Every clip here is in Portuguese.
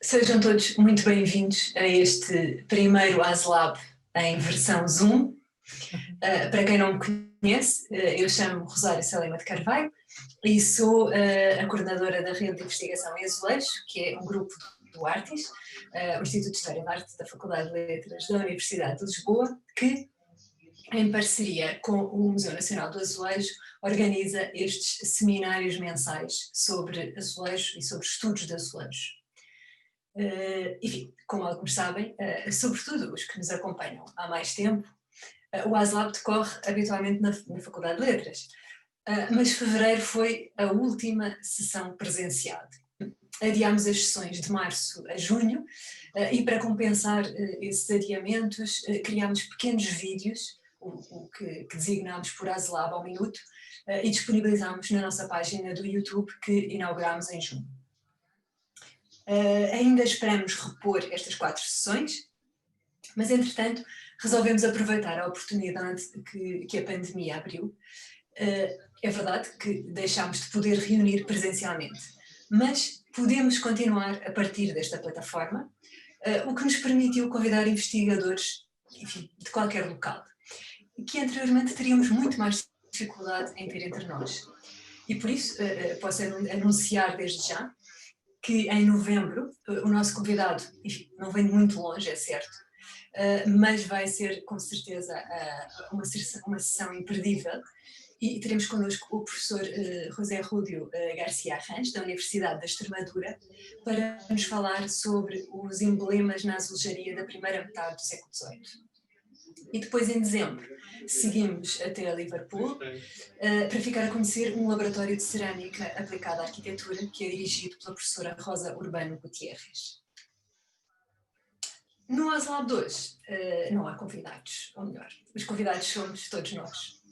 Sejam todos muito bem-vindos a este primeiro ASLab em versão Zoom. Para quem não me conhece, eu chamo-me Rosário Salema de Carvalho e sou a coordenadora da Rede de Investigação em Azulejo, que é um grupo do Artis, o Instituto de História da Arte da Faculdade de Letras da Universidade de Lisboa, que, em parceria com o Museu Nacional do Azulejo, organiza estes seminários mensais sobre azulejo e sobre estudos de azulejo. Enfim, como alguns sabem, sobretudo os que nos acompanham há mais tempo, o ASLab decorre habitualmente na Faculdade de Letras, mas fevereiro foi a última sessão presencial. Adiámos as sessões de março a junho e para compensar esses adiamentos criámos pequenos vídeos, o que designámos por ASLab ao minuto, e disponibilizámos na nossa página do YouTube que inaugurámos em junho. Ainda esperamos repor estas 4 sessões, mas entretanto resolvemos aproveitar a oportunidade que a pandemia abriu. É verdade que deixámos de poder reunir presencialmente, mas podemos continuar a partir desta plataforma, o que nos permitiu convidar investigadores, enfim, de qualquer local, que anteriormente teríamos muito mais dificuldade em ter entre nós. E por isso posso anunciar desde já que em novembro o nosso convidado, enfim, não vem de muito longe, é certo, mas vai ser com certeza uma sessão imperdível e teremos connosco o professor José Rúdio Garcia Arranz, da Universidade da Extremadura, para nos falar sobre os emblemas na azulejaria da primeira metade do século XVIII. E depois, em dezembro, seguimos até Liverpool para ficar a conhecer um laboratório de cerâmica aplicada à arquitetura que é dirigido pela professora Rosa Urbano Gutierrez. No ASLab 2 não há convidados, ou melhor, os convidados somos todos nós.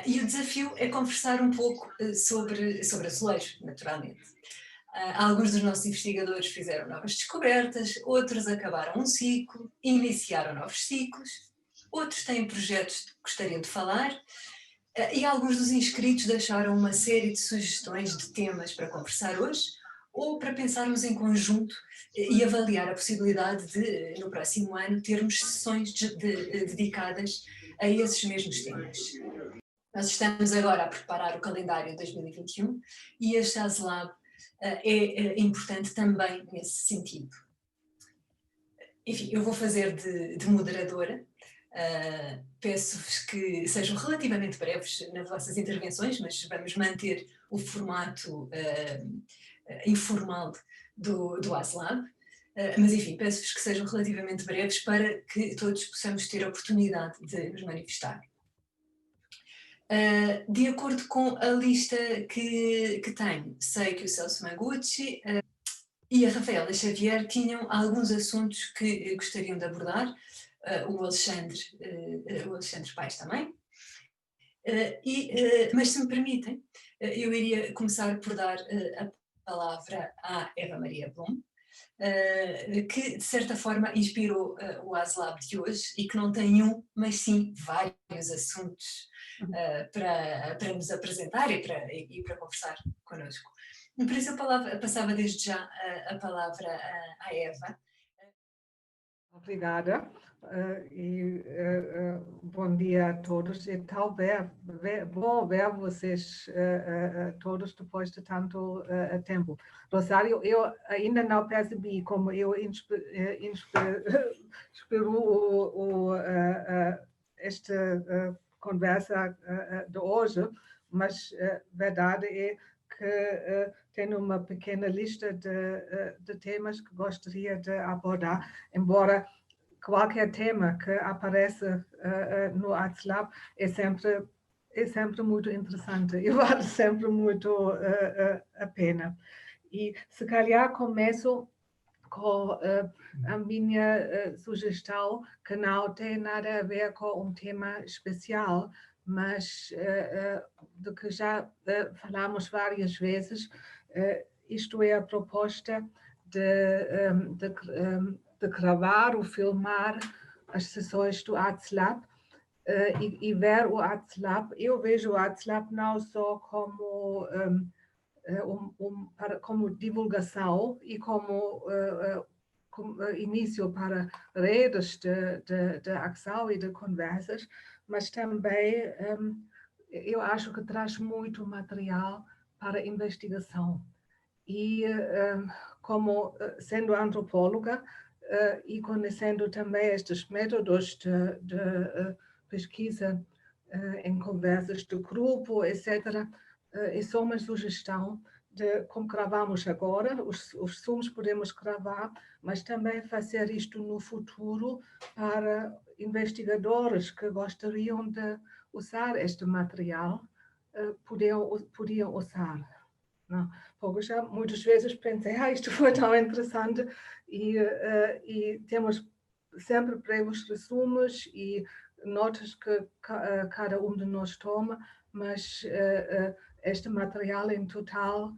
E o desafio é conversar um pouco sobre azulejo, naturalmente. Alguns dos nossos investigadores fizeram novas descobertas, outros acabaram um ciclo, iniciaram novos ciclos, outros têm projetos que gostariam de falar, e alguns dos inscritos deixaram uma série de sugestões de temas para conversar hoje, ou para pensarmos em conjunto e avaliar a possibilidade de, no próximo ano, termos sessões dedicadas a esses mesmos temas. Nós estamos agora a preparar o calendário de 2021 e este ASLab é importante também nesse sentido. Enfim, eu vou fazer de moderadora. Peço-vos que sejam relativamente breves nas vossas intervenções, mas vamos manter o formato informal do ASLab. Mas enfim, peço-vos que sejam relativamente breves para que todos possamos ter a oportunidade de nos manifestar. De acordo com a lista que tenho, sei que o Celso Mangucci e a Rafaela Xavier tinham alguns assuntos que gostariam de abordar, o Alexandre Paes também, mas se me permitem, eu iria começar por dar a palavra à Eva Maria Blum, que de certa forma inspirou o ASLab de hoje e que não tem um, mas sim vários assuntos para nos apresentar e para conversar connosco. Por isso eu passava desde já a palavra à Eva. Obrigada bom dia a todos. É bom ver vocês todos depois de tanto tempo. Rosário, eu ainda não percebi como eu inspirou esta conversa de hoje, mas a verdade é que tenho uma pequena lista de temas que gostaria de abordar, embora qualquer tema que aparece no ASLab é sempre muito interessante e vale sempre muito a pena. E se calhar começo com a minha sugestão, que não tem nada a ver com um tema especial, mas do que já falamos várias vezes, isto é a proposta de gravar ou filmar as sessões do ASLab e ver o ASLab. Eu vejo o ASLab não só como como divulgação e como início para redes de ação e de conversas, mas também eu acho que traz muito material para investigação. E como sendo antropóloga e conhecendo também estes métodos de pesquisa em conversas de grupo, etc., é só uma sugestão de como gravamos agora, os Zooms podemos gravar, mas também fazer isto no futuro para investigadores que gostariam de usar este material, podiam usar. Não? Porque já muitas vezes pensei, isto foi tão interessante e temos sempre breves resumos e notas que cada um de nós toma, mas este material em total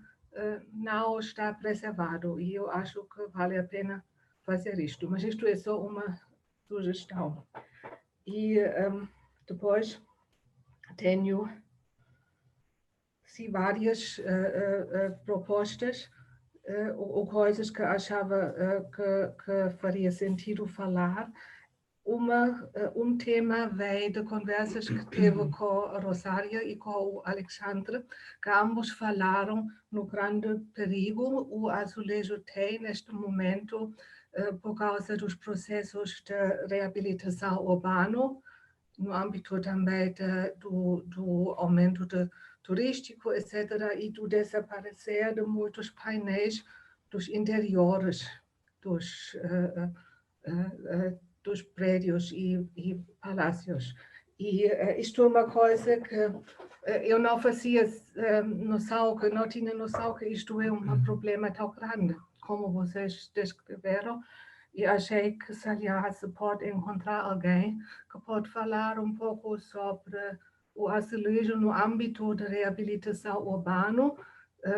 não está preservado e eu acho que vale a pena fazer isto, mas isto é só uma sugestão. E depois tenho várias propostas ou coisas que achava que faria sentido falar. Um tema veio de conversas que teve com a Rosária e com o Alexandre, que ambos falaram no grande perigo o azulejo tem neste momento por causa dos processos de reabilitação urbana, no âmbito também do aumento turístico, etc., e do desaparecer de muitos painéis dos interiores dos prédios e palácios. E isto é uma coisa que eu não fazia noção, que não tinha noção que isto é um problema tão grande, como vocês descreveram, e achei que, se aliás, se pode encontrar alguém que pode falar um pouco sobre o azulejo no âmbito da reabilitação urbana,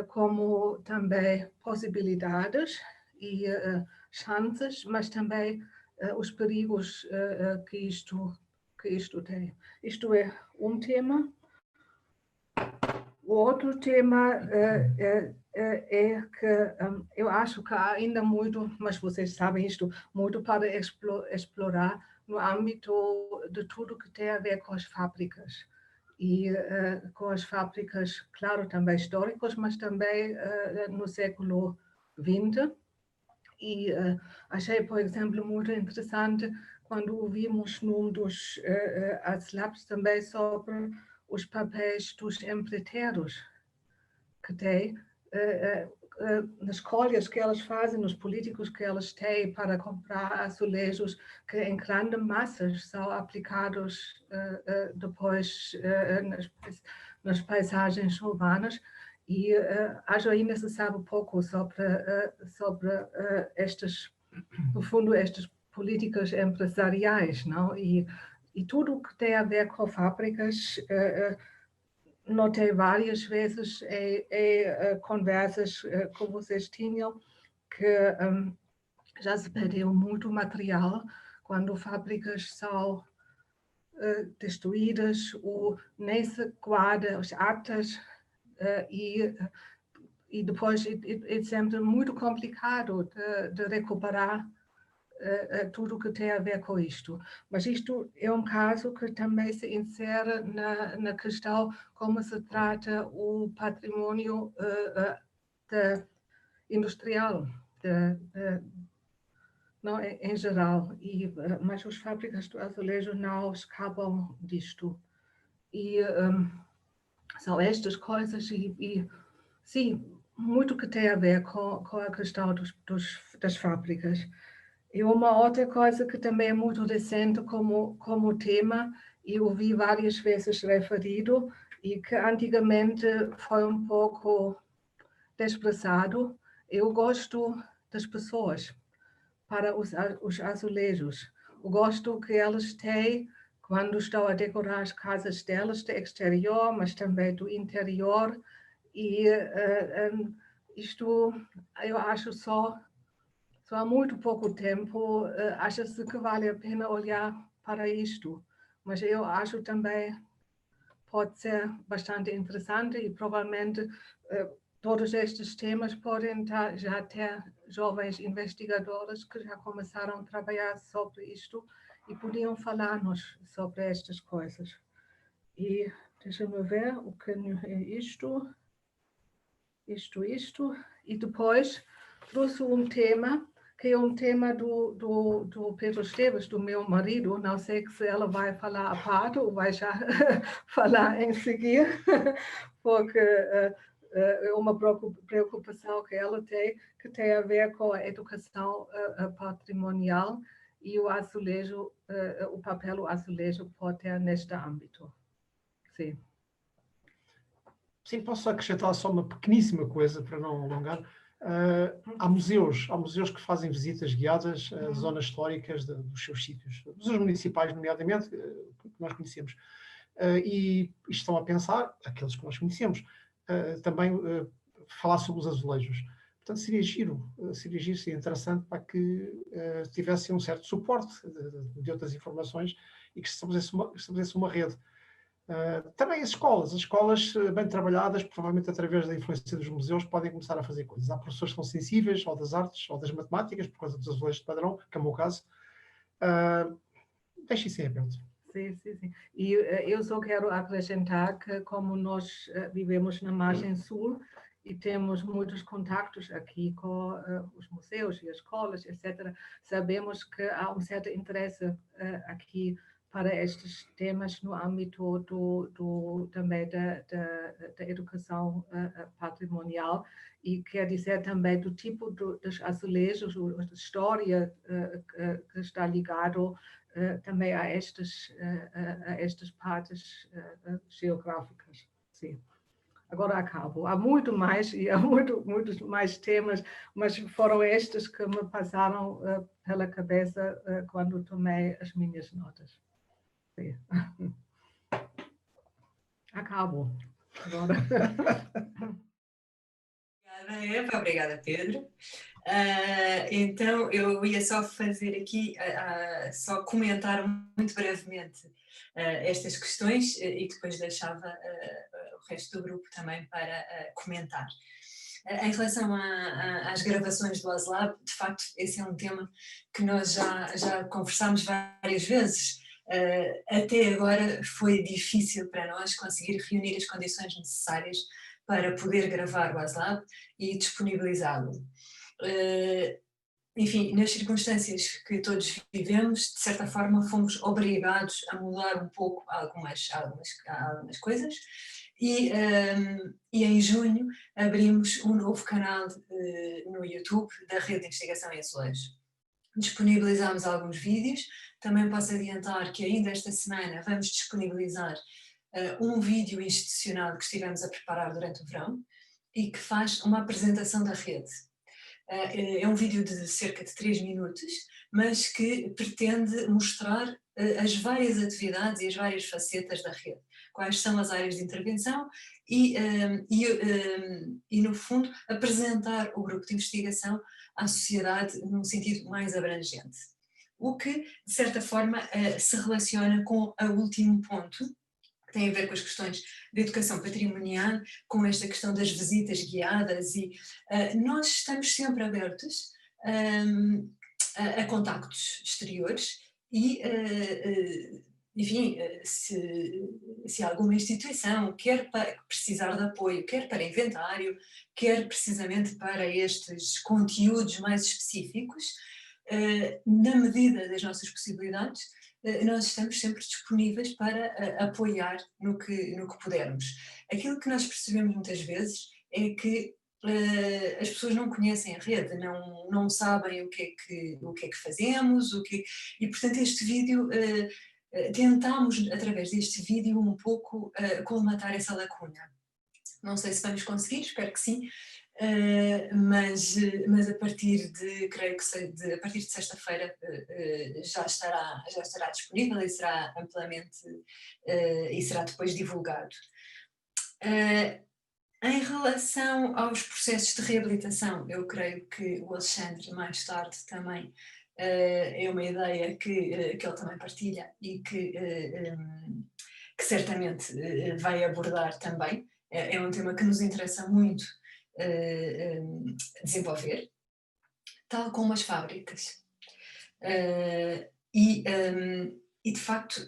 como também possibilidades e chances, mas também os perigos que isto tem. Isto é um tema. O outro tema é que eu acho que há ainda muito, mas vocês sabem isto, muito para explorar no âmbito de tudo que tem a ver com as fábricas. E com as fábricas, claro, também históricas, mas também no século XX. E achei, por exemplo, muito interessante quando ouvimos num dos labs também sobre os papéis dos empreiteiros que têm, nas escolhas que elas fazem, nos políticos que elas têm para comprar azulejos que em grandes massas são aplicados depois nas paisagens urbanas. E acho ainda se sabe pouco sobre estas, no fundo, estas políticas empresariais, não? E tudo que tem a ver com fábricas, notei várias vezes conversas que vocês tinham que já se perdeu muito material quando fábricas são destruídas ou nem se guarda as atas e depois é sempre muito complicado de recuperar tudo o que tem a ver com isto. Mas isto é um caso que também se insere na questão como se trata o patrimônio industrial, não, em geral. Mas as fábricas do azulejo não escapam disto. E são estas coisas sim, muito que tem a ver com a questão das fábricas. E uma outra coisa que também é muito recente como tema, e ouvi várias vezes referido, e que antigamente foi um pouco desprezado, eu gosto das pessoas para os azulejos. Eu gosto que elas têm, quando estão a decorar as casas delas, do exterior, mas também do interior, e isto eu acho só há muito pouco tempo acha-se que vale a pena olhar para isto, mas eu acho também pode ser bastante interessante e provavelmente todos estes temas podem já ter jovens investigadores que já começaram a trabalhar sobre isto e podiam falar-nos sobre estas coisas. E deixa-me ver o que é isto, e depois trouxe um tema, que é um tema do Pedro Esteves, do meu marido, não sei se ela vai falar a parte ou vai já falar em seguida, porque é uma preocupação que ela tem, que tem a ver com a educação patrimonial e o azulejo, o papel do azulejo pode ter neste âmbito. Sim. Sim, posso acrescentar só uma pequeníssima coisa para não alongar. Há museus que fazem visitas guiadas a zonas históricas dos seus sítios, museus municipais, nomeadamente, que nós conhecemos. E estão a pensar, aqueles que nós conhecemos, também falar sobre os azulejos. Portanto, seria giro, seria interessante para que tivesse um certo suporte de outras informações e que estabelecesse uma rede. Também as escolas bem trabalhadas, provavelmente através da influência dos museus, podem começar a fazer coisas. Há professores que são sensíveis, ou das artes, ou das matemáticas, por causa dos azulejos de padrão, que é o meu caso. Deixe isso em aberto. Sim. E eu só quero acrescentar que, como nós vivemos na margem sul e temos muitos contactos aqui com os museus e as escolas, etc., sabemos que há um certo interesse aqui para estes temas no âmbito também da educação patrimonial, e quer dizer também do tipo dos azulejos, da história que está ligado também a estas partes geográficas. Sim. Agora acabo. Há muito mais e há muitos mais temas, mas foram estes que me passaram pela cabeça quando tomei as minhas notas. Sim. Acabo. Agora. Obrigada, Eva. Obrigada, Pedro. Então, eu ia só fazer aqui, só comentar muito brevemente estas questões e depois deixava o resto do grupo também para comentar. Em relação às gravações do ASLab, de facto, esse é um tema que nós já conversámos várias vezes. Até agora foi difícil para nós conseguir reunir as condições necessárias para poder gravar o ASLab e disponibilizá-lo. Enfim, nas circunstâncias que todos vivemos, de certa forma fomos obrigados a mudar um pouco algumas coisas e em junho abrimos um novo canal no YouTube da Rede de Investigação em Azulejos. Disponibilizámos alguns vídeos, também posso adiantar que ainda esta semana vamos disponibilizar um vídeo institucional que estivemos a preparar durante o verão e que faz uma apresentação da rede. É um vídeo de cerca de 3 minutos, mas que pretende mostrar as várias atividades e as várias facetas da rede. Quais são as áreas de intervenção e no fundo, apresentar o grupo de investigação à sociedade num sentido mais abrangente. O que, de certa forma, se relaciona com o último ponto, que tem a ver com as questões de educação patrimonial, com esta questão das visitas guiadas e nós estamos sempre abertos a contactos exteriores e, enfim, se alguma instituição quer precisar de apoio, quer para inventário, quer precisamente para estes conteúdos mais específicos, na medida das nossas possibilidades, nós estamos sempre disponíveis para apoiar no que pudermos. Aquilo que nós percebemos muitas vezes é que as pessoas não conhecem a rede, não sabem o que é que fazemos, e portanto este vídeo, tentámos através deste vídeo um pouco colmatar essa lacuna. Não sei se vamos conseguir, espero que sim, mas a partir de, creio que a partir de sexta-feira já estará disponível e será amplamente e será depois divulgado. Em relação aos processos de reabilitação, eu creio que o Alexandre mais tarde também é uma ideia que ele também partilha e que certamente vai abordar também. É um tema que nos interessa muito desenvolver, tal como as fábricas. E de facto,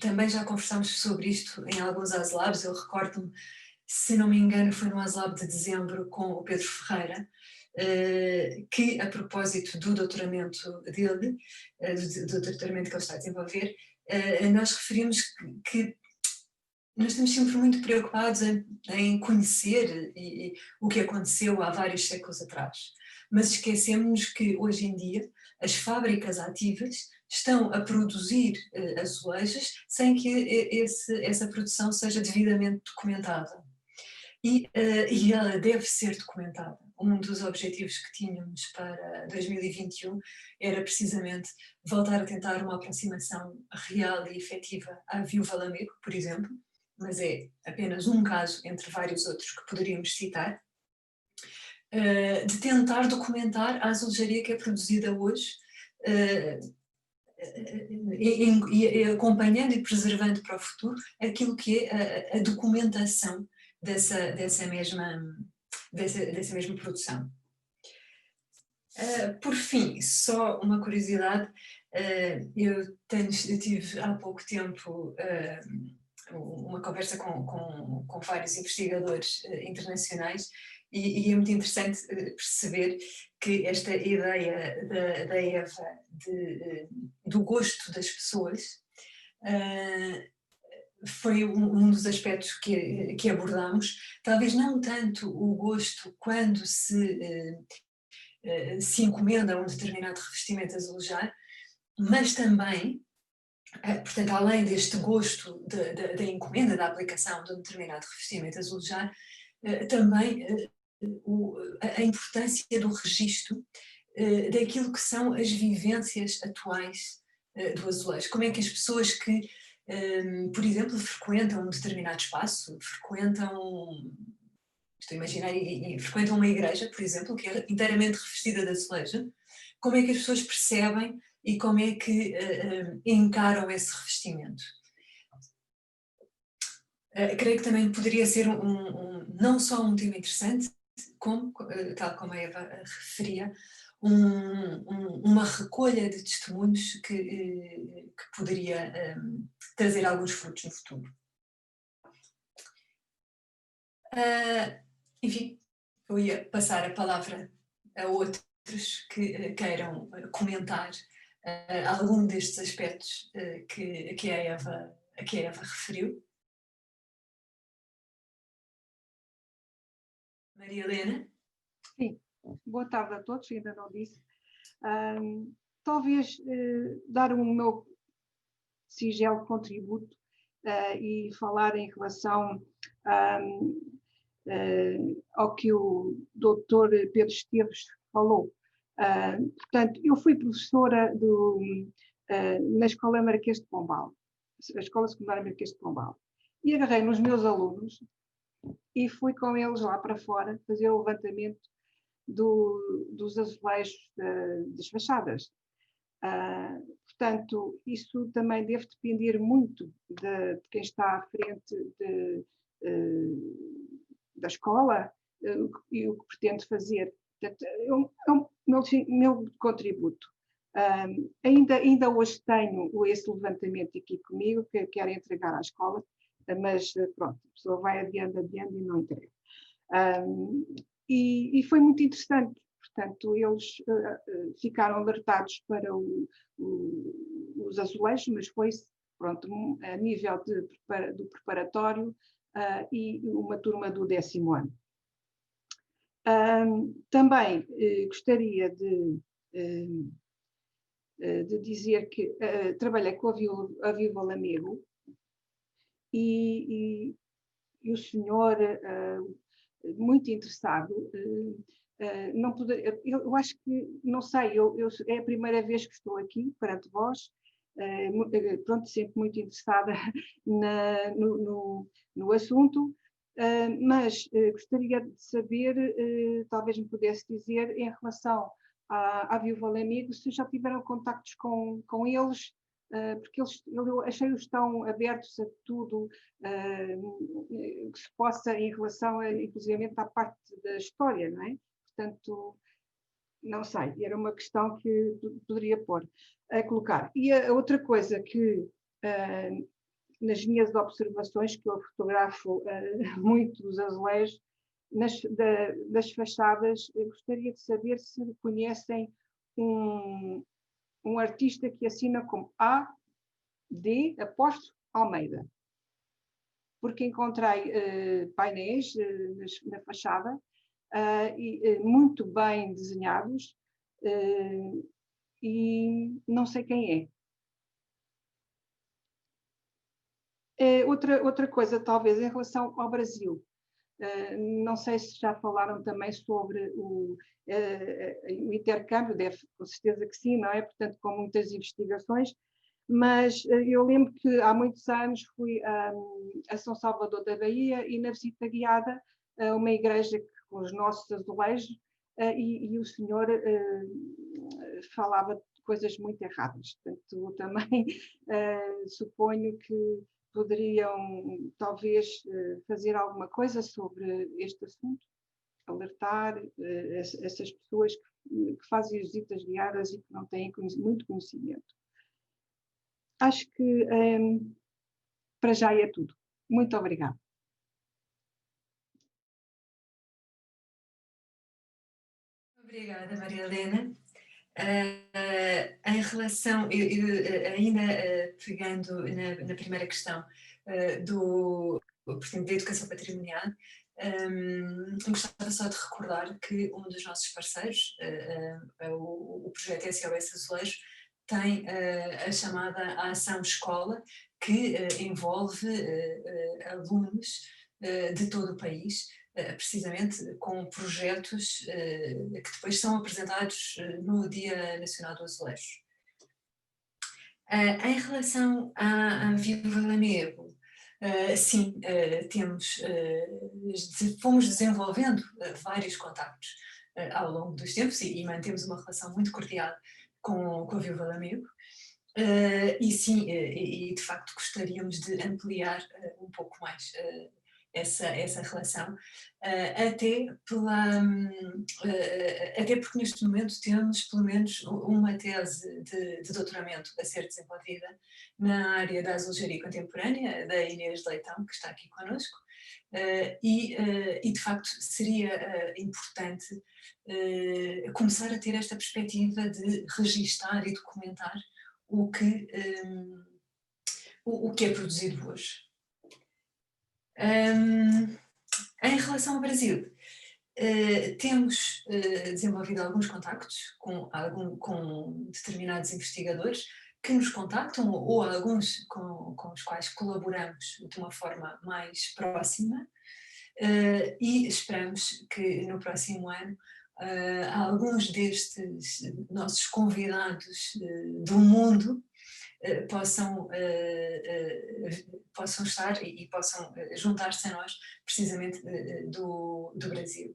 também já conversámos sobre isto em alguns ASLabs. Eu recordo-me, se não me engano, foi no ASLab de dezembro com o Pedro Ferreira, que a propósito do doutoramento dele, do doutoramento que ele está a desenvolver, nós referimos que nós estamos sempre muito preocupados em conhecer o que aconteceu há vários séculos atrás, mas esquecemos que hoje em dia as fábricas ativas estão a produzir azulejos sem que essa produção seja devidamente documentada. E ela deve ser documentada. Um dos objetivos que tínhamos para 2021 era precisamente voltar a tentar uma aproximação real e efetiva à Viúva Lamego, por exemplo, mas é apenas um caso entre vários outros que poderíamos citar, de tentar documentar a azulejaria que é produzida hoje, e acompanhando e preservando para o futuro aquilo que é a documentação dessa mesma produção. Por fim, só uma curiosidade, eu tive há pouco tempo uma conversa com vários investigadores internacionais e é muito interessante perceber que esta ideia da Eva do gosto das pessoas foi um dos aspectos que abordamos, talvez não tanto o gosto quando se encomenda um determinado revestimento azulejar, mas também, portanto, além deste gosto da encomenda, da aplicação de um determinado revestimento azulejar, também a importância do registro daquilo que são as vivências atuais do azulejo. Como é que as pessoas que, por exemplo, frequentam um determinado espaço, estou a imaginar, e frequentam uma igreja, por exemplo, que é inteiramente revestida de azulejo, como é que as pessoas percebem e como é que encaram esse revestimento? Creio que também poderia ser não só um tema interessante, como, tal como a Eva referia, uma recolha de testemunhos que poderia trazer alguns frutos no futuro. Enfim, eu ia passar a palavra a outros que queiram comentar algum destes aspectos que a Eva referiu. Maria Helena? Sim, boa tarde a todos, ainda não disse. Talvez dar o meu singelo contributo e falar em relação ao que o doutor Pedro Esteves falou. Portanto, eu fui professora na Escola Marquês de Pombal, a Escola Secundária Marquês de Pombal, e agarrei nos meus alunos e fui com eles lá para fora fazer o levantamento dos azulejos das fachadas. Portanto, isso também deve depender muito de quem está à frente da escola e o que pretende fazer. Portanto, é o meu contributo. Ainda hoje tenho esse levantamento aqui comigo, que quero entregar à escola, mas pronto, a pessoa vai adiando e não entrega. E foi muito interessante. Portanto, eles ficaram alertados para os azulejos, mas foi-se, pronto, a nível do preparatório e uma turma do 10º ano. Também gostaria de dizer que trabalhei com a Viúva Lamego e o senhor, muito interessado, não poder, eu acho que, não sei, é a primeira vez que estou aqui perante vós, pronto, sempre muito interessada no assunto, mas gostaria de saber, talvez me pudesse dizer, em relação à Viúva Lamego, se já tiveram contactos com eles, porque eu achei-os tão abertos a tudo que se possa em relação, inclusive, à parte da história, não é? Portanto, não sei, era uma questão que poderia pôr, a colocar. E a outra coisa que, nas minhas observações, que eu fotografo muito os azulejos, das fachadas, eu gostaria de saber se conhecem um artista que assina como A.D. Almeida, porque encontrei painéis na fachada muito bem desenhados e não sei quem é. Outra coisa, talvez, em relação ao Brasil. Não sei se já falaram também sobre o intercâmbio, com certeza que sim, não é? Portanto, com muitas investigações, mas eu lembro que há muitos anos fui a São Salvador da Bahia e na visita guiada a uma igreja com os nossos azulejos e o senhor falava de coisas muito erradas. Portanto, também suponho que poderiam talvez fazer alguma coisa sobre este assunto, alertar essas pessoas que fazem as visitas guiadas e que não têm muito conhecimento. Acho que para já é tudo. Muito obrigada. Obrigada, Maria Helena. Em relação, ainda pegando na primeira questão portanto, da educação patrimonial, gostava só de recordar que um dos nossos parceiros, o projeto SOS Azulejos, tem a chamada Ação Escola, que envolve alunos de todo o país, precisamente com projetos que depois são apresentados no Dia Nacional do Azulejo. Em relação à Viúva Lamego, sim, fomos desenvolvendo vários contactos ao longo dos tempos e mantemos uma relação muito cordial com a Viúva Lamego. E sim, de facto gostaríamos de ampliar um pouco mais essa relação, até porque neste momento temos pelo menos uma tese de doutoramento a ser desenvolvida na área da azulejaria contemporânea, da Inês Leitão, que está aqui connosco, e de facto seria importante começar a ter esta perspectiva de registar e documentar o que é produzido hoje. Em relação ao Brasil, temos desenvolvido alguns contactos com determinados investigadores que nos contactam, ou alguns com os quais colaboramos de uma forma mais próxima, e esperamos que no próximo ano alguns destes nossos convidados do mundo possam estar e possam juntar-se a nós, precisamente do Brasil.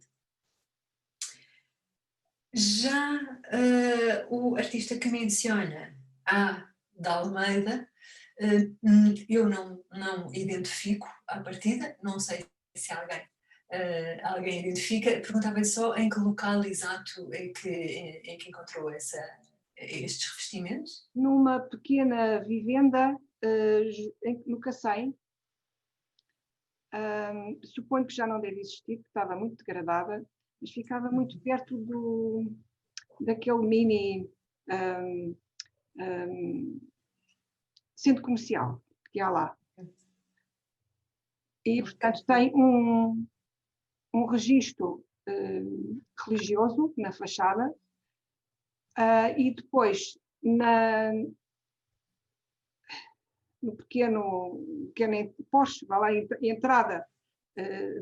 Já o artista que menciona, da Almeida, eu não identifico à partida, não sei se alguém identifica. Perguntava-lhe só em que local exato em que encontrou estes revestimentos? Numa pequena vivenda no Cacém. Suponho que já não deve existir, porque estava muito degradada, mas ficava muito perto daquele mini centro comercial que há lá. E, portanto, tem um registro religioso na fachada, e depois no pequeno poste, vai lá, entrada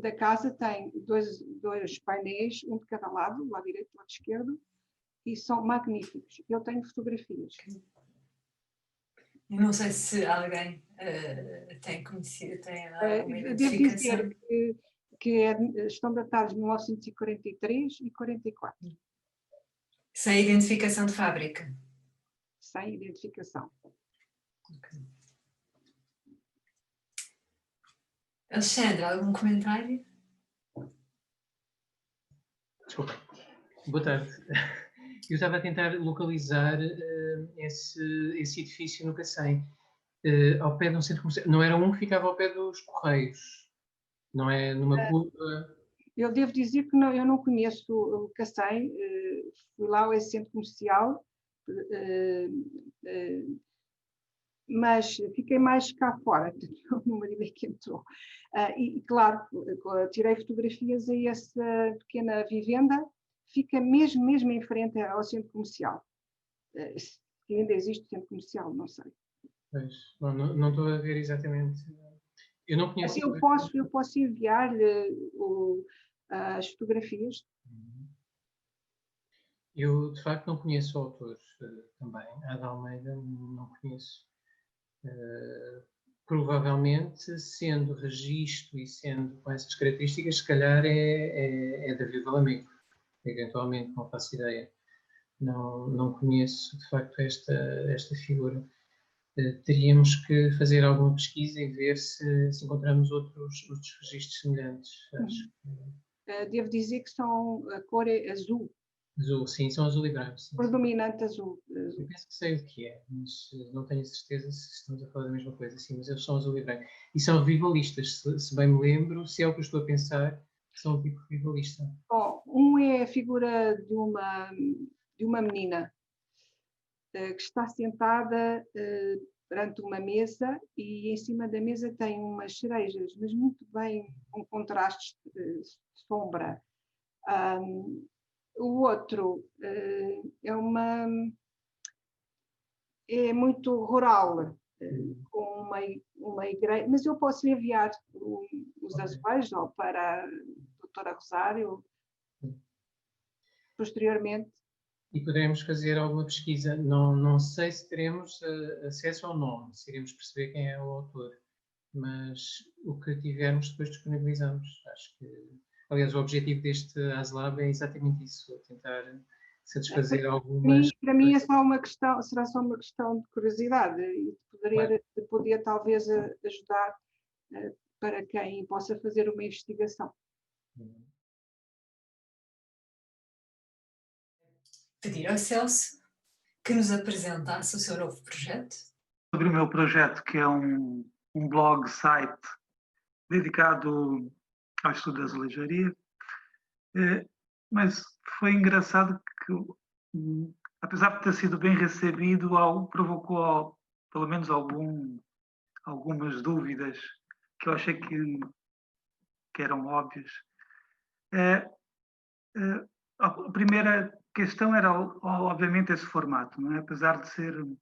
da casa, tem dois painéis, um de cada lado, lado direito e lado esquerdo, e são magníficos. Eu tenho fotografias. Eu não sei se alguém tem conhecido, tem alguma identificação. Devo dizer que estão datados de 1943 e 44. Sem identificação de fábrica? Sem identificação. Ok. Alexandra, algum comentário? Desculpa. Boa tarde. Eu estava a tentar localizar esse edifício no Cacém, ao pé de um centro comercial. Não era um que ficava ao pé dos Correios, não é numa curva. Eu devo dizer que não, eu não conheço o Cacém, fui lá a esse centro comercial, mas fiquei mais cá fora, no marido é que entrou. E, claro, tirei fotografias a essa pequena vivenda, fica mesmo em frente ao centro comercial. Se ainda existe o centro comercial, não sei. Pois, não estou a ver exatamente. Eu não conheço. Eu posso enviar-lhe as fotografias. Eu, de facto, não conheço o autor também. Ada Almeida, não conheço. Provavelmente, sendo registro e sendo com essas características, se calhar é David Valamigo. Eventualmente, não faço ideia. Não conheço, de facto, esta figura. Teríamos que fazer alguma pesquisa e ver se encontramos outros registros semelhantes. Acho que... Devo dizer que a cor é azul. Azul, sim, são azul e branco. Sim, predominante azul. Eu penso que sei o que é, mas não tenho certeza se estamos a falar da mesma coisa. Sim, mas eles são azul e branco. E são revivalistas, se bem me lembro, se é o que eu estou a pensar, são um tipo revivalista. Bom, um é a figura de uma menina que está sentada perante uma mesa e em cima da mesa tem umas cerejas, mas muito bem com contrastes de sombra. O outro é muito rural, com uma igreja, mas eu posso enviar os azulejos ou para a doutora Rosário posteriormente. E poderemos fazer alguma pesquisa. Não sei se teremos acesso ao nome, se iremos perceber quem é o autor, mas o que tivermos depois disponibilizamos. Acho que, aliás, o objetivo deste ASLab é exatamente isso, tentar satisfazer algumas... Para mim é só uma questão, será só uma questão de curiosidade e de poder talvez ajudar para quem possa fazer uma investigação. Pedir ao Celso que nos apresentasse o seu novo projeto. Sobre o meu projeto, que é um blog site dedicado ao estudo da azulejaria, mas foi engraçado que, apesar de ter sido bem recebido, provocou pelo menos algumas dúvidas que eu achei que eram óbvias. A primeira questão era, obviamente, esse formato, não é? Apesar de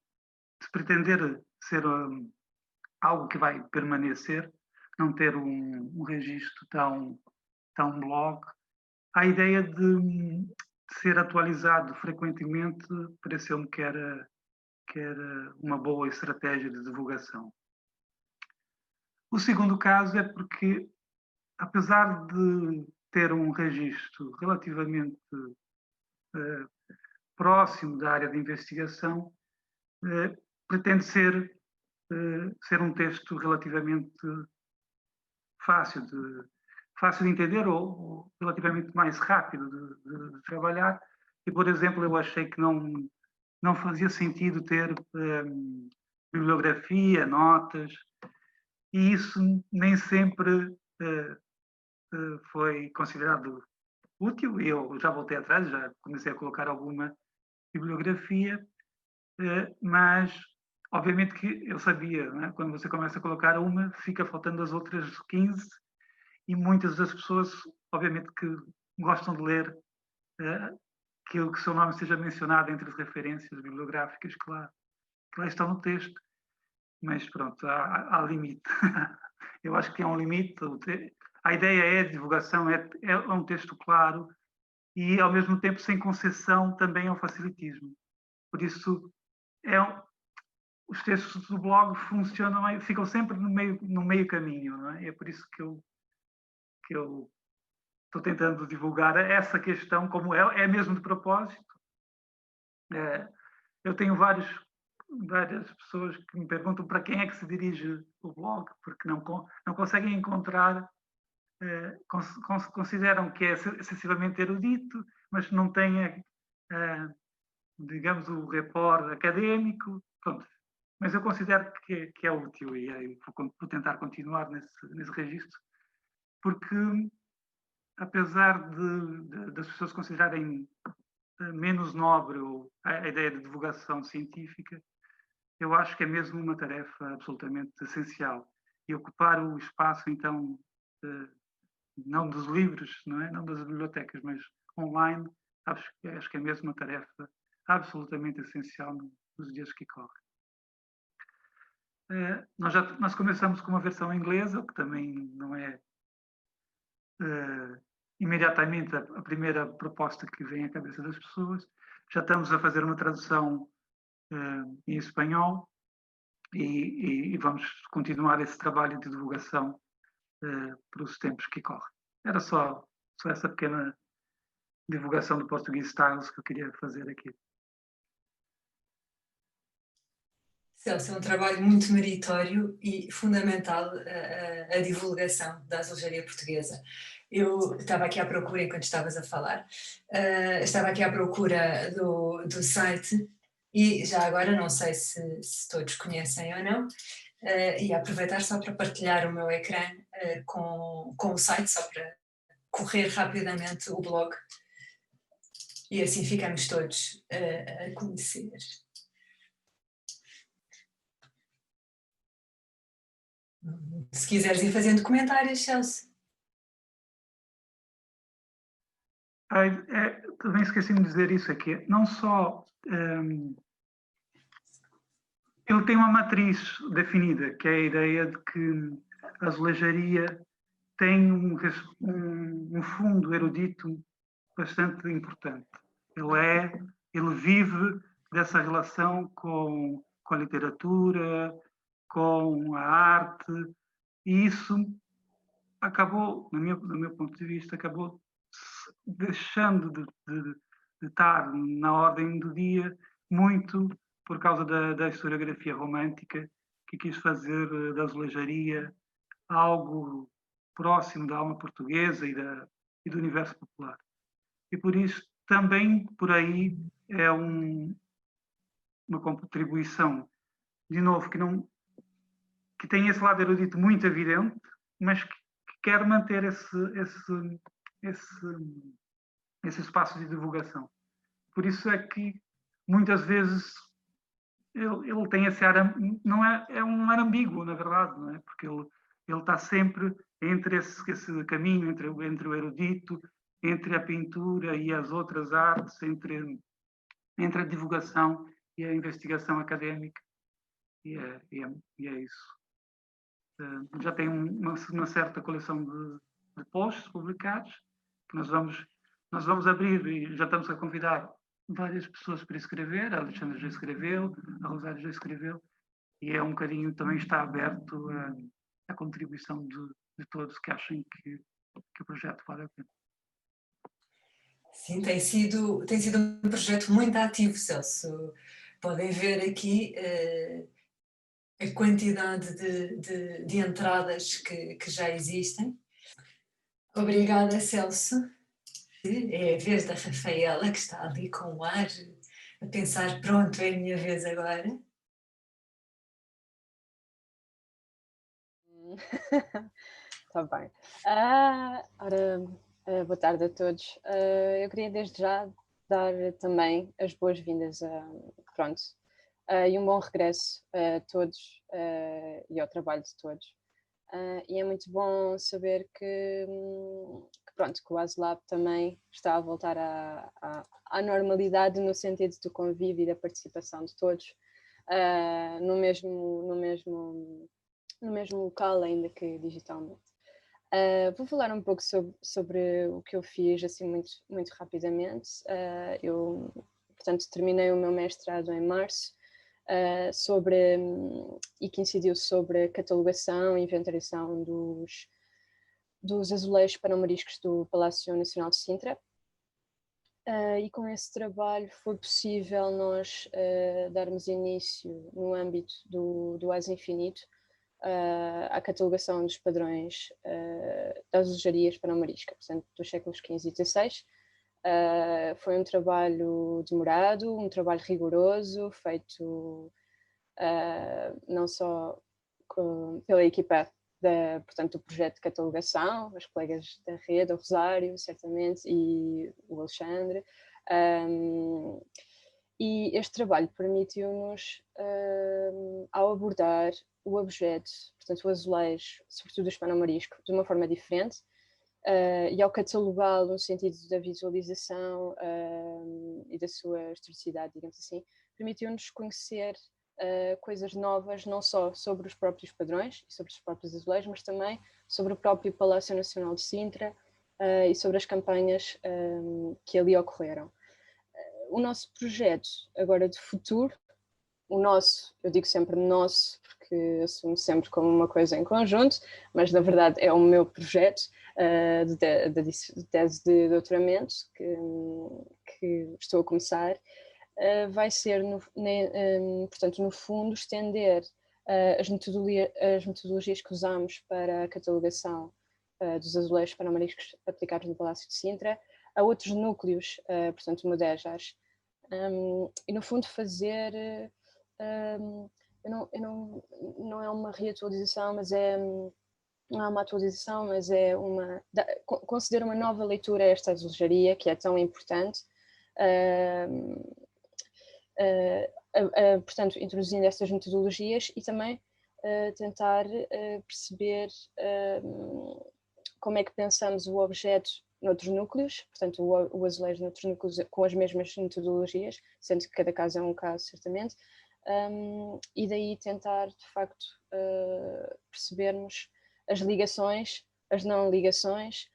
pretender ser algo que vai permanecer, não ter um registro tão blog, a ideia de ser atualizado frequentemente pareceu-me que era uma boa estratégia de divulgação. O segundo caso é porque, apesar de ter um registro relativamente próximo da área de investigação, pretende ser um texto relativamente fácil de entender ou relativamente mais rápido de trabalhar. E, por exemplo, eu achei que não fazia sentido ter bibliografia, notas, e isso nem sempre foi considerado útil. Eu já voltei atrás, já comecei a colocar alguma bibliografia, mas obviamente que eu sabia, não é? Quando você começa a colocar uma, fica faltando as outras 15, e muitas das pessoas, obviamente, que gostam de ler que o seu nome seja mencionado entre as referências bibliográficas que lá estão no texto. Mas pronto, há limite. Eu acho que é um limite. A ideia é a divulgação, é um texto claro e, ao mesmo tempo, sem concessão também ao facilitismo. Por isso, os textos do blog ficam sempre no meio caminho, não é? É por isso que eu estou tentando divulgar essa questão, como é mesmo de propósito. Eu tenho vários várias pessoas que me perguntam para quem é que se dirige o blog, porque não conseguem encontrar, consideram que é excessivamente erudito, mas não tem, digamos, o rapport académico. Pronto. Mas eu considero que é útil e aí vou tentar continuar nesse registro, porque apesar das pessoas considerarem menos nobre a ideia de divulgação científica, eu acho que é mesmo uma tarefa absolutamente essencial. E ocupar o espaço, então, não dos livros, não é? Não das bibliotecas, mas online, acho que é mesmo uma tarefa absolutamente essencial nos dias que correm. Nós começamos com uma versão inglesa, o que também não é imediatamente a primeira proposta que vem à cabeça das pessoas. Já estamos a fazer uma tradução em espanhol e vamos continuar esse trabalho de divulgação para os tempos que correm. Era só essa pequena divulgação do Portuguese Styles que eu queria fazer aqui. Celso, é um trabalho muito meritório e fundamental a divulgação da azulejaria portuguesa. Eu estava aqui à procura, enquanto estavas a falar, estava aqui à procura do site e já agora não sei se todos conhecem ou não, e aproveitar só para partilhar o meu ecrã com o site, só para correr rapidamente o blog e assim ficamos todos a conhecer. Se quiseres ir fazendo comentários, Celso. Também esqueci-me de dizer isso aqui. Não só ele tem uma matriz definida, que é a ideia de que a azulejaria tem um fundo erudito bastante importante. Ele vive dessa relação com a literatura, com a arte, e isso acabou, no meu ponto de vista, acabou deixando de estar na ordem do dia muito por causa da historiografia romântica, que quis fazer da azulejaria algo próximo da alma portuguesa e do universo popular. E por isso, também por aí é uma contribuição, de novo, que tem esse lado erudito muito evidente, mas que quer manter esse espaço de divulgação. Por isso é que muitas vezes ele tem esse ar, não é um ar ambíguo, na verdade, não é? Porque ele está sempre entre esse caminho, entre o erudito, entre a pintura e as outras artes, entre a divulgação e a investigação académica, e é isso. Já tem uma certa coleção de posts publicados, que nós vamos abrir e já estamos a convidar várias pessoas para escrever. A Alexandra já escreveu, a Rosário já escreveu, e é um bocadinho, também está aberto a contribuição de todos que achem que o projeto vale a pena. Sim, tem sido um projeto muito ativo, Celso. Podem ver aqui a quantidade de entradas que já existem. Obrigada, Celso. É a vez da Rafaela, que está ali com o ar, a pensar, pronto, é a minha vez agora. Está bem. Boa tarde a todos. Eu queria desde já dar também as boas-vindas e um bom regresso a todos e ao trabalho de todos. E é muito bom saber que o ASLab também está a voltar à normalidade no sentido do convívio e da participação de todos no mesmo local, ainda que digitalmente. Vou falar um pouco sobre o que eu fiz assim muito rapidamente. Eu, portanto, terminei o meu mestrado em março e que incidiu sobre a catalogação e inventariação dos azulejos panamoriscos do Palácio Nacional de Sintra. E com esse trabalho foi possível nós darmos início, no âmbito do AS Infinito, à catalogação dos padrões das azulejarias panamarisca, portanto, dos séculos XV e XVI. Foi um trabalho demorado, um trabalho rigoroso, feito não só pela equipa portanto, do projeto de catalogação, os colegas da rede, o Rosário, certamente, e o Alexandre. E este trabalho permitiu-nos, ao abordar o objeto, portanto, o azulejo, sobretudo o hispano-marisco, de uma forma diferente, e ao catalogá-lo no sentido da visualização e da sua historicidade, digamos assim, permitiu-nos conhecer coisas novas, não só sobre os próprios padrões e sobre os próprios azulejos, mas também sobre o próprio Palácio Nacional de Sintra e sobre as campanhas que ali ocorreram. O nosso projeto agora de futuro, o nosso, eu digo sempre nosso, porque assumo sempre como uma coisa em conjunto, mas na verdade é o meu projeto de tese de doutoramento que estou a começar. Vai ser, portanto, no fundo, estender as metodologias que usamos para a catalogação dos azulejos panamariscos aplicados no Palácio de Sintra a outros núcleos, portanto, mudéjares. E, no fundo, fazer... não é uma reatualização, mas não é uma atualização, mas é conceder uma nova leitura a esta azulejaria, que é tão importante, portanto, introduzindo estas metodologias e também tentar perceber como é que pensamos o objeto noutros núcleos, portanto, o azulejo noutros núcleos com as mesmas metodologias, sendo que cada caso é um caso, certamente, e daí tentar, de facto, percebermos as ligações, as não ligações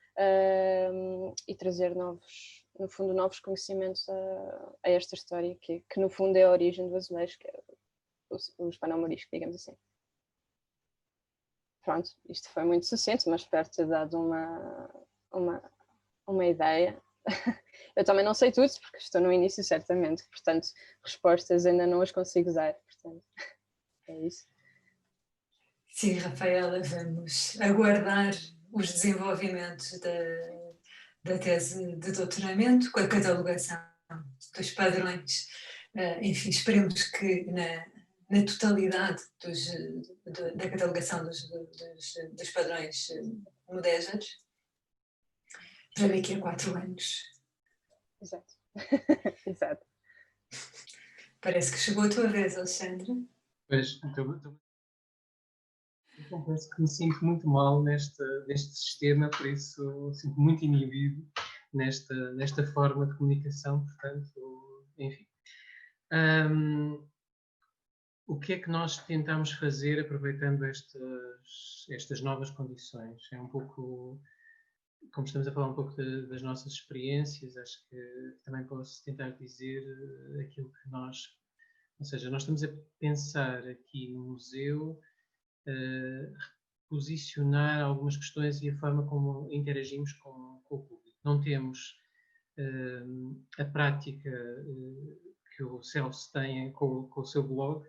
e trazer no fundo, novos conhecimentos a esta história, que no fundo é a origem do azulejo, que é o hispano-marisco, digamos assim. Pronto, isto foi muito sucinto, mas espero ter dado uma ideia. Eu também não sei tudo, porque estou no início, certamente, portanto, respostas ainda não as consigo dar, portanto, é isso. Sim, Rafaela, vamos aguardar os desenvolvimentos da tese de doutoramento com a catalogação dos padrões. Enfim, esperemos que na totalidade da catalogação dos padrões mudéjares para daqui a 4 anos. Exato. Exato. Parece que chegou a tua vez, Alexandre. Pois, eu confesso que me sinto muito mal neste sistema, por isso sinto muito inibido nesta forma de comunicação, portanto, enfim. O que é que nós tentamos fazer aproveitando estas novas condições? É um pouco, como estamos a falar um pouco das nossas experiências, acho que também posso tentar dizer aquilo que ou seja, nós estamos a pensar aqui no museu, posicionar algumas questões e a forma como interagimos com o público. Não temos a prática que o Celso tem com o seu blog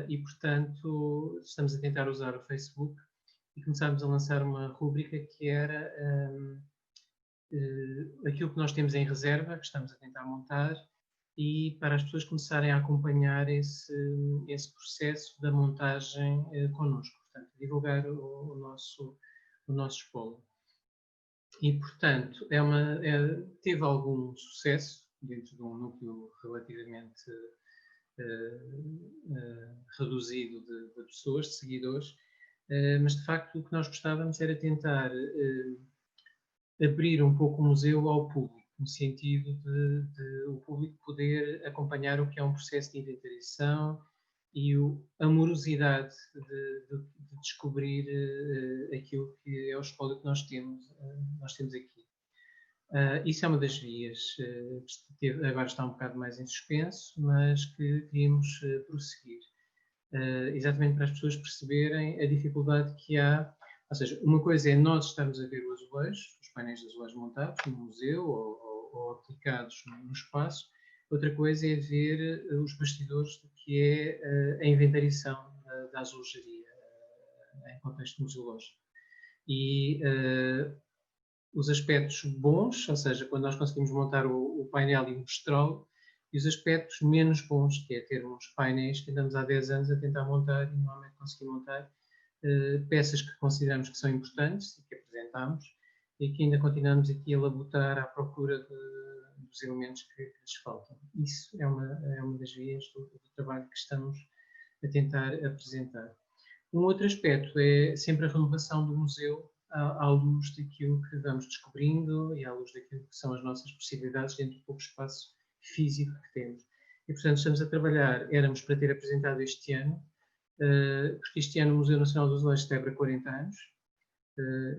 e, portanto, estamos a tentar usar o Facebook e começámos a lançar uma rúbrica que era aquilo que nós temos em reserva, que estamos a tentar montar, e para as pessoas começarem a acompanhar esse processo da montagem connosco, portanto, divulgar o nosso espólio. E, portanto, teve algum sucesso dentro de um núcleo relativamente reduzido de pessoas, de seguidores, mas, de facto, o que nós gostávamos era tentar abrir um pouco o museu ao público, no sentido de o público poder acompanhar o que é um processo de inventariação e a morosidade de descobrir aquilo que é o espólio que nós temos aqui. Isso é uma das vias que agora está um bocado mais em suspenso, mas que queríamos prosseguir, exatamente para as pessoas perceberem a dificuldade que há. Ou seja, uma coisa é nós estarmos a ver o azulejo, os painéis de azulejo montados no museu ou ou aplicados no espaço. Outra coisa é ver os bastidores do que é a inventariação da azulejaria em contexto museológico. E os aspectos bons, ou seja, quando nós conseguimos montar o painel e mostrá-lo, e os aspectos menos bons, que é termos painéis que andamos há 10 anos a tentar montar e normalmente conseguir montar peças que consideramos que são importantes e que apresentamos e que ainda continuamos aqui a labutar à procura dos elementos que lhes faltam. Isso é uma das vias do trabalho que estamos a tentar apresentar. Um outro aspecto é sempre a renovação do museu à luz daquilo que vamos descobrindo e à luz daquilo que são as nossas possibilidades dentro do pouco espaço físico que temos. E, portanto, estamos a trabalhar, éramos para ter apresentado este ano, porque este ano o Museu Nacional dos Azulejos celebra 40 anos.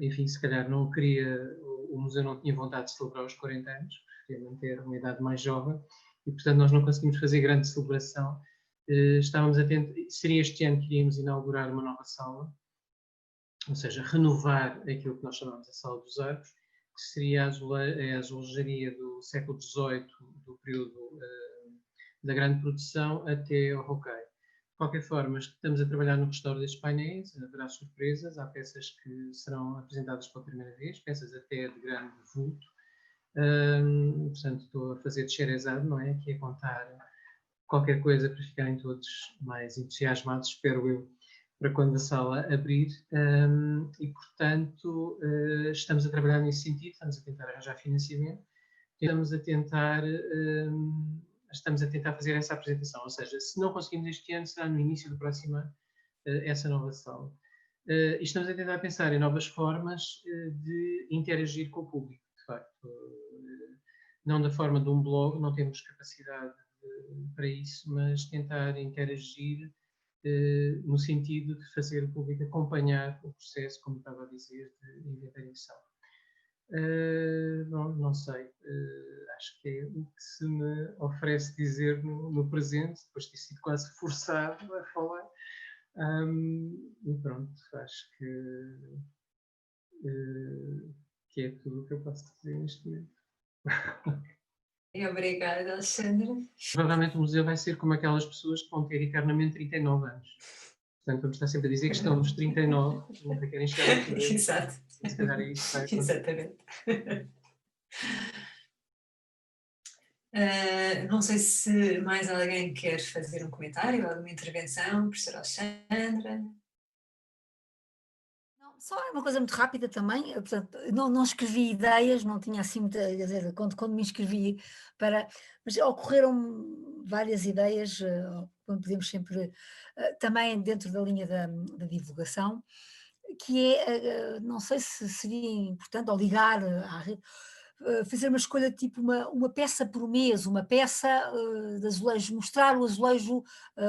Enfim, se calhar não queria, o museu não tinha vontade de celebrar os 40 anos, queria manter uma idade mais jovem, e, portanto, nós não conseguimos fazer grande celebração. Estávamos a tentar, seria este ano que iríamos inaugurar uma nova sala, ou seja, renovar aquilo que nós chamamos de Sala dos Arcos, que seria a azulejaria do século XVIII, do período da grande produção até ao Roqueiro. De qualquer forma, estamos a trabalhar no restauro destes painéis, haverá surpresas, há peças que serão apresentadas pela primeira vez, peças até de grande vulto. Portanto, estou a fazer de Xerezade, não é? Que é contar qualquer coisa para ficarem todos mais entusiasmados, espero eu, para quando a sala abrir. E, portanto, estamos a trabalhar nesse sentido, estamos a tentar arranjar financiamento, estamos a tentar fazer essa apresentação, ou seja, se não conseguimos este ano, será no início do próximo ano essa nova sala. E estamos a tentar pensar em novas formas de interagir com o público, de facto. Não da forma de um blog, não temos capacidade para isso, mas tentar interagir no sentido de fazer o público acompanhar o processo, como estava a dizer, de inventariação. Não sei, acho que é o que se me oferece dizer no presente, depois de ter sido quase forçado a falar. E pronto, acho que é tudo o que eu posso dizer neste momento. Obrigada, Alexandre. Provavelmente o museu vai ser como aquelas pessoas que vão ter eternamente 39 anos. Portanto, vamos estar sempre a dizer que estão nos 39, nunca querem chegar a 40. Exato. Se calhar é isso que vai acontecer. Exatamente. Não sei se mais alguém quer fazer um comentário, alguma intervenção, professora Alexandra. Só uma coisa muito rápida também, portanto, não escrevi ideias, não tinha assim muita, quer dizer, quando me inscrevi mas ocorreram várias ideias, como podemos sempre, também dentro da linha da divulgação, que é, não sei se seria importante, ou ligar à rede, fazer uma escolha tipo uma peça por mês, uma peça de azulejo, mostrar o azulejo,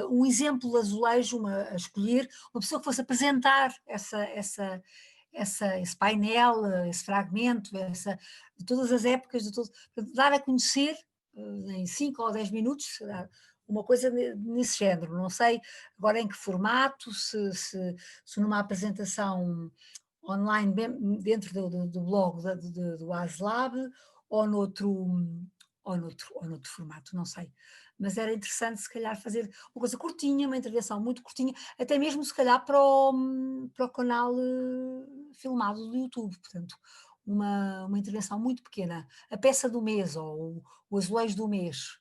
um exemplo de azulejo, a escolher, uma pessoa que fosse apresentar esse painel, esse fragmento, de todas as épocas, dar a conhecer em 5 ou 10 minutos, uma coisa nesse género. Não sei agora em que formato, se numa apresentação online dentro do blog do ASLab ou noutro formato, não sei. Mas era interessante se calhar fazer uma coisa curtinha, uma intervenção muito curtinha, até mesmo se calhar para o canal filmado do YouTube, portanto, uma intervenção muito pequena, a peça do mês ou o azulejo do mês,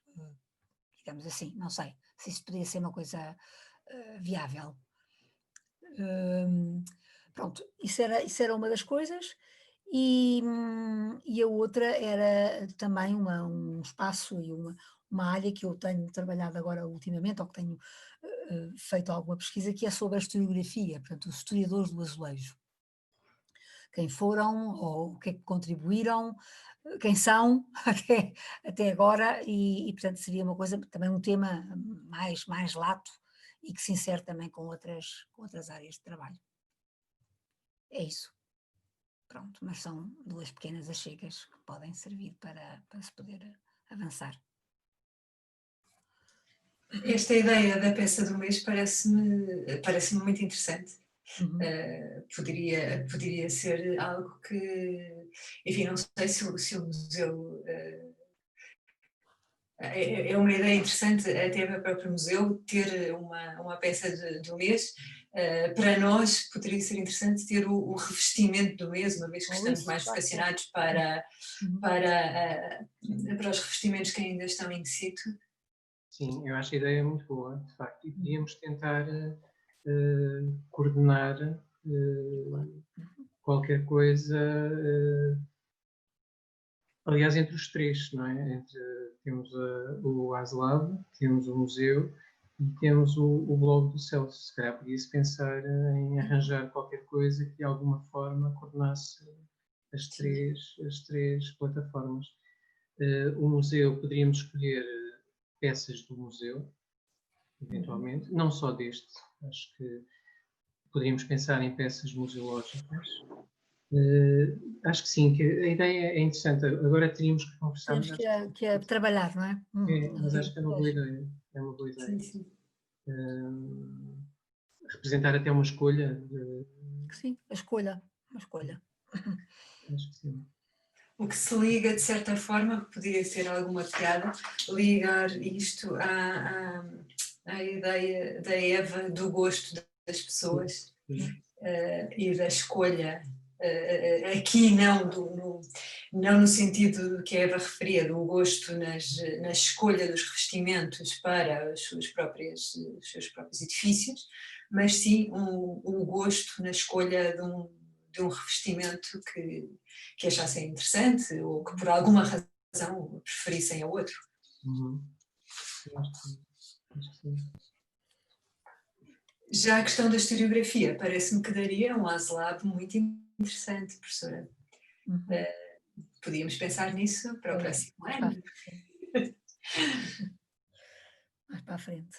digamos assim, não sei se isso poderia ser uma coisa viável. Pronto, isso era uma das coisas, e a outra era também um espaço e uma área que eu tenho trabalhado agora ultimamente, ou que tenho feito alguma pesquisa, que é sobre a historiografia, portanto, os historiadores do azulejo. Quem foram, ou o que é que contribuíram, quem são até agora, e portanto seria uma coisa, também um tema mais lato, e que se insere também com outras áreas de trabalho. É isso. Pronto, mas são duas pequenas achegas que podem servir para se poder avançar. Esta ideia da peça do mês parece-me muito interessante. Uhum. Poderia ser algo que, enfim, não sei se o museu é uma ideia interessante até para o próprio museu ter uma peça do mês. Para nós poderia ser interessante ter o revestimento do mês, uma vez que estamos mais vocacionados para os revestimentos que ainda estão in situ. Sim, eu acho a ideia muito boa, de facto, e podíamos tentar coordenar qualquer coisa, aliás, entre os três, não é? Temos o ASLab, temos o museu e temos o blog do Celso. Se calhar podia-se pensar em arranjar qualquer coisa que de alguma forma coordenasse as três plataformas. O museu, poderíamos escolher peças do museu, eventualmente, não só deste, acho que poderíamos pensar em peças museológicas. Acho que sim, que a ideia é interessante. Agora teríamos que conversar. Temos que trabalhar, não é? Mas acho que é uma boa ideia. É uma boa ideia. Sim. Representar até uma escolha. Sim, a escolha. Uma escolha. Acho que sim. O que se liga, de certa forma, poderia ser alguma piada, ligar isto à ideia da Eva, do gosto das pessoas e da escolha. Aqui não no sentido que a Eva referia, do gosto na escolha dos revestimentos para os seus próprios edifícios, mas sim um gosto na escolha de um revestimento que achassem interessante ou que por alguma razão preferissem a outro. Acho que sim. Já a questão da historiografia, parece-me que daria um ASLab muito interessante, professora. Podíamos pensar nisso para o próximo ano. Mais para a frente.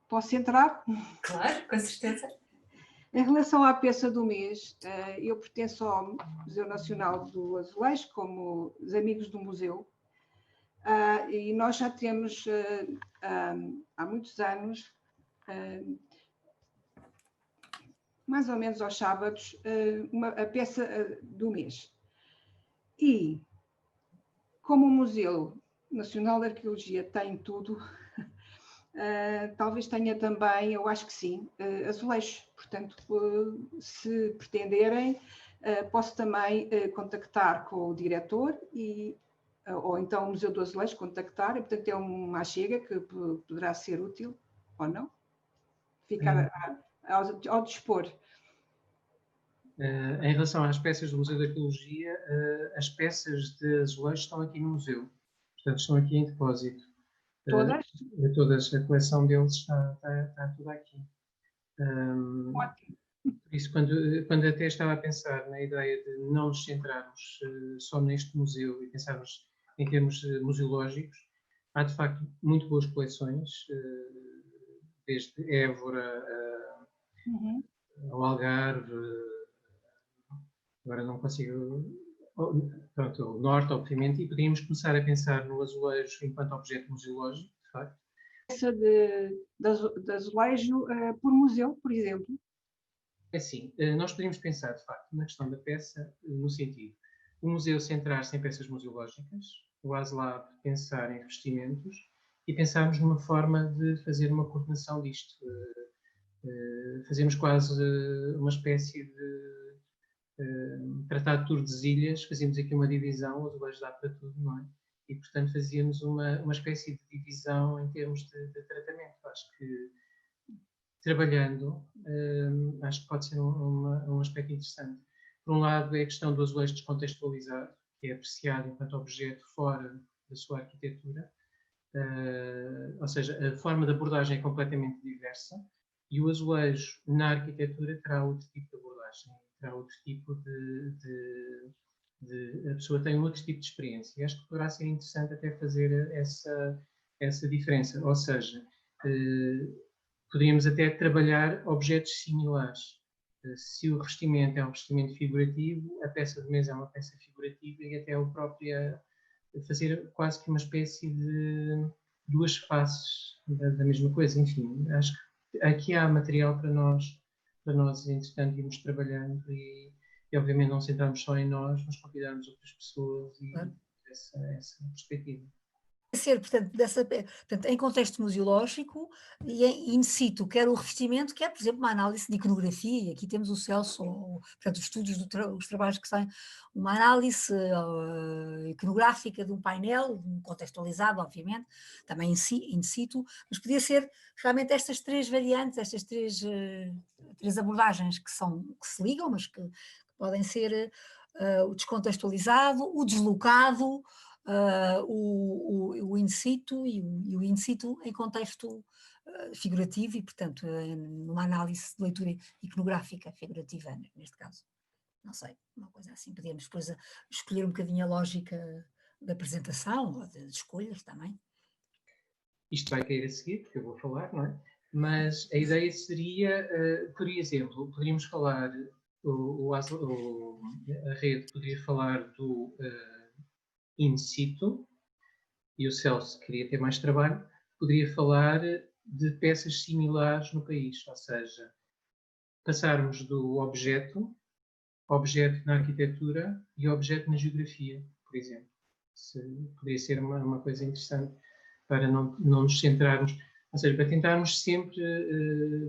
Posso entrar? Claro, com certeza. Em relação à peça do mês, eu pertenço ao Museu Nacional do Azulejo, como os amigos do museu, e nós já temos há muitos anos, mais ou menos aos sábados, a peça do mês. E como o Museu Nacional de Arqueologia tem tudo, talvez tenha também, eu acho que sim, azulejos. Portanto, se pretenderem, posso também contactar com o diretor ou então o Museu do Azulejo contactar, e portanto é uma chega que poderá ser útil ou não. Ficar ao dispor. Em relação às peças do Museu de Arqueologia, as peças de azulejo estão aqui no museu, portanto estão aqui em depósito. Todas? Todas, a coleção deles está toda aqui. Ótimo. Por isso, quando até estava a pensar na ideia de não nos centrarmos só neste museu e pensarmos em termos museológicos, há de facto muito boas coleções, desde Évora ao Algarve, agora não consigo, pronto, o Norte, obviamente, e podíamos começar a pensar no azulejo enquanto objeto museológico, de facto. Peça de azulejo por museu, por exemplo? Assim, nós poderíamos pensar, de facto, na questão da peça, no sentido, o museu centrar-se em peças museológicas, o ASLab pensar em revestimentos e pensarmos numa forma de fazer uma coordenação disto. Fazemos quase uma espécie de tratado de Tordesilhas, fazíamos aqui uma divisão, o azulejo dá para tudo, não é? E, portanto, fazíamos uma espécie de divisão em termos de tratamento. Acho que, trabalhando, acho que pode ser um aspecto interessante. Por um lado, é a questão do azulejo descontextualizado, que é apreciado enquanto objeto fora da sua arquitetura, ou seja, a forma de abordagem é completamente diversa, e o azulejo na arquitetura terá outro tipo de abordagem, terá outro tipo a pessoa tem outro tipo de experiência. E acho que poderá ser interessante até fazer essa diferença, ou seja, poderíamos até trabalhar objetos similares. Se o revestimento é um revestimento figurativo, a peça de mesa é uma peça figurativa e até o próprio fazer quase que uma espécie de duas faces da mesma coisa. Enfim, acho que aqui há material para nós entretanto, irmos trabalhando e obviamente não centrarmos só em nós, mas convidarmos outras pessoas e essa perspectiva. Ser, portanto, portanto, em contexto museológico e in situ, quer o revestimento, quer, por exemplo, uma análise de iconografia, e aqui temos o Celso, portanto, os estudos, os trabalhos que saem, uma análise iconográfica de um painel, contextualizado, obviamente, também in situ, mas podia ser realmente estas três variantes, estas três abordagens que se ligam, mas que podem ser o descontextualizado, o deslocado, o in situ e o in situ em contexto figurativo e, portanto, numa análise de leitura iconográfica figurativa, neste caso. Não sei, uma coisa assim. Podíamos depois escolher um bocadinho a lógica da apresentação ou de escolhas também. Isto vai cair a seguir, porque eu vou falar, não é? Mas a ideia seria, por exemplo, poderíamos falar, a rede poderia falar do in situ, e o Celso queria ter mais trabalho, poderia falar de peças similares no país, ou seja, passarmos do objeto na arquitetura e objeto na geografia, por exemplo. Poderia ser uma coisa interessante para não nos centrarmos, ou seja, para tentarmos sempre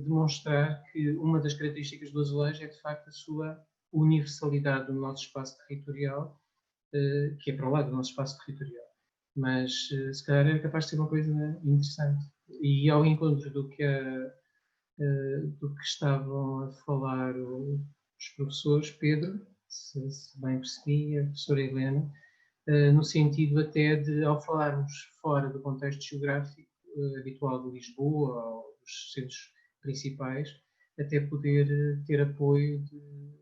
demonstrar que uma das características do azulejo é, de facto, a sua universalidade do nosso espaço territorial, que é para lá do nosso espaço territorial. Mas, se calhar, é capaz de ser uma coisa interessante. E ao encontro do que estavam a falar os professores, Pedro, se bem percebi, a professora Helena, no sentido até de, ao falarmos fora do contexto geográfico habitual de Lisboa ou dos centros principais, até poder ter apoio de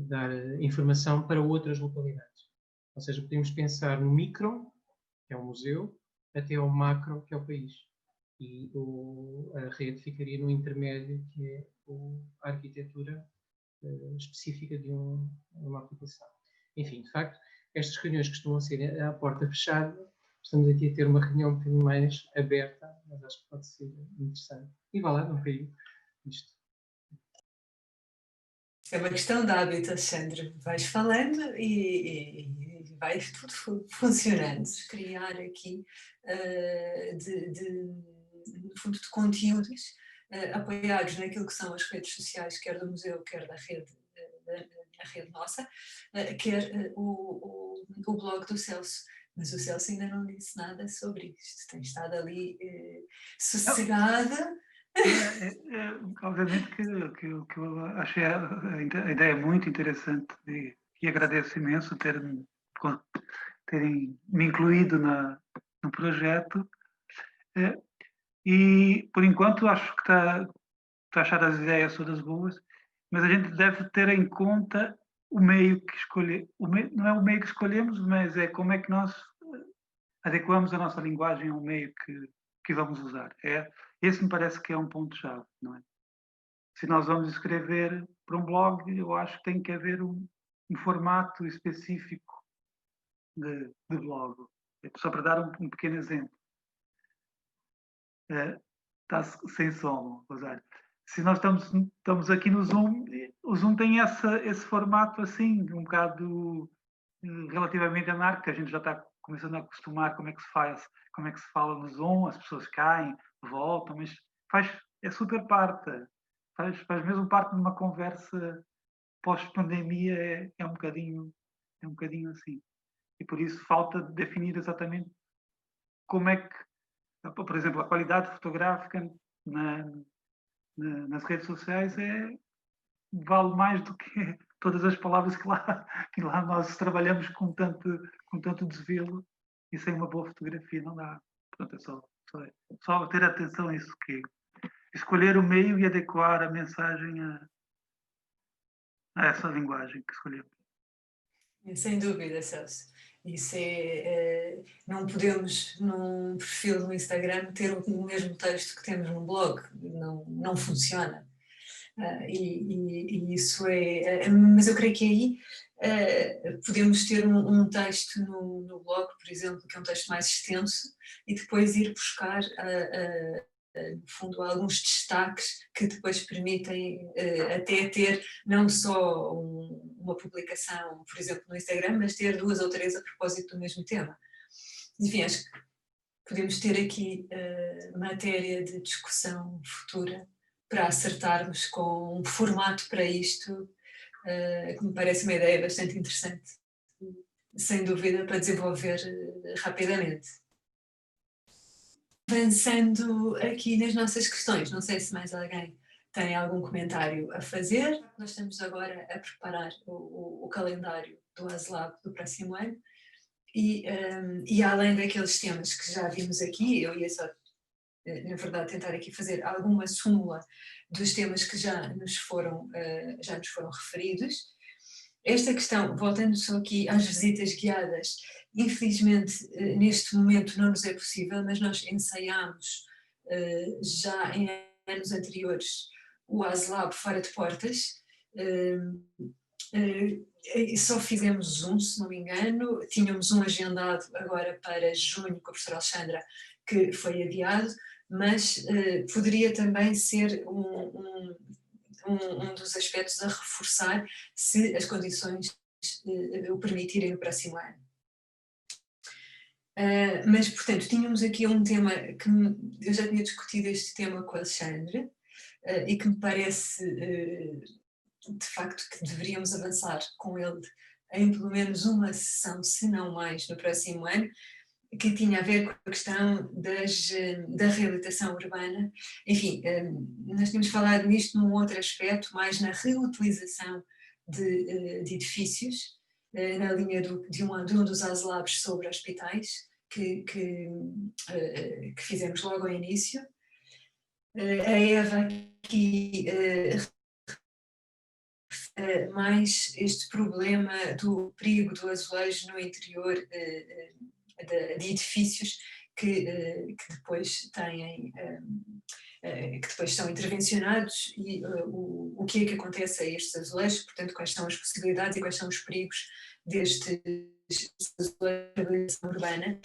dar informação para outras localidades. Ou seja, podemos pensar no micro, que é o museu, até ao macro, que é o país. E a rede ficaria no intermédio, que é a arquitetura específica de uma aplicação. Enfim, de facto, estas reuniões costumam ser à porta fechada. Estamos aqui a ter uma reunião um bocadinho mais aberta, mas acho que pode ser interessante. E vá lá, não caiu isto. É uma questão de hábito, Alexandre. Vais falando e vai tudo funcionando. Criar aqui, no fundo, de conteúdos apoiados naquilo que são as redes sociais, quer do museu, quer da rede nossa, quer o blog do Celso. Mas o Celso ainda não disse nada sobre isto. Tem estado ali sossegada. Obviamente que eu achei a ideia muito interessante e agradeço imenso terem me incluído no projeto. E, por enquanto, acho que está a achar as ideias todas boas, mas a gente deve ter em conta o meio que escolher. Não é o meio que escolhemos, mas é como é que nós adequamos a nossa linguagem ao meio que vamos usar. Esse me parece que é um ponto-chave, não é? Se nós vamos escrever para um blog, eu acho que tem que haver um formato específico de blog. Só para dar um pequeno exemplo. Está sem som, Rosário. Se nós estamos aqui no Zoom, o Zoom tem esse formato assim, um bocado relativamente anárquico, que a gente já está começando a acostumar como é que se fala no Zoom, as pessoas caem, voltam, mas é super parte, faz mesmo parte de uma conversa pós-pandemia, é um bocadinho assim. E por isso falta definir exatamente como é que, por exemplo, a qualidade fotográfica nas redes sociais vale mais do que todas as palavras que lá nós trabalhamos com tanto desvelo, e sem uma boa fotografia não dá. Portanto, é só ter atenção a isso, que escolher o meio e adequar a mensagem a essa linguagem que escolhemos. Sem dúvida, Celso. Isso não podemos, num perfil no Instagram, ter o mesmo texto que temos num blog. Não funciona. E isso mas eu creio que aí podemos ter um texto no blog, por exemplo, que é um texto mais extenso, e depois ir buscar no fundo, alguns destaques que depois permitem até ter não só uma publicação, por exemplo, no Instagram, mas ter 2 ou 3 a propósito do mesmo tema. Enfim, acho que podemos ter aqui matéria de discussão futura para acertarmos com um formato para isto, que me parece uma ideia bastante interessante, sem dúvida, para desenvolver rapidamente. Avançando aqui nas nossas questões, não sei se mais alguém tem algum comentário a fazer. Nós estamos agora a preparar o calendário do ASLab do próximo ano e além daqueles temas que já vimos aqui, eu ia só, na verdade, tentar aqui fazer alguma súmula dos temas que já nos foram referidos. Esta questão, voltando só aqui às visitas guiadas, infelizmente neste momento não nos é possível, mas nós ensaiámos já em anos anteriores o ASLab fora de portas, só fizemos um, se não me engano, tínhamos um agendado agora para junho com a professora Alexandra, que foi adiado, mas poderia também ser um dos aspectos a reforçar se as condições o permitirem no próximo ano. Mas, portanto, tínhamos aqui um tema que eu já tinha discutido este tema com a Alexandre e que me parece, de facto, que deveríamos avançar com ele em pelo menos uma sessão, se não mais, no próximo ano, que tinha a ver com a questão da reabilitação urbana. Enfim, nós tínhamos falado nisto num outro aspecto, mais na reutilização de edifícios, na linha de um dos ASLabs sobre hospitais, que fizemos logo ao início. A Eva aqui mais este problema do perigo do azulejo no interior de edifícios que depois que depois são intervencionados e o que é que acontece a estes azulejos, portanto, quais são as possibilidades e quais são os perigos destes azulejos de reabilitação urbana.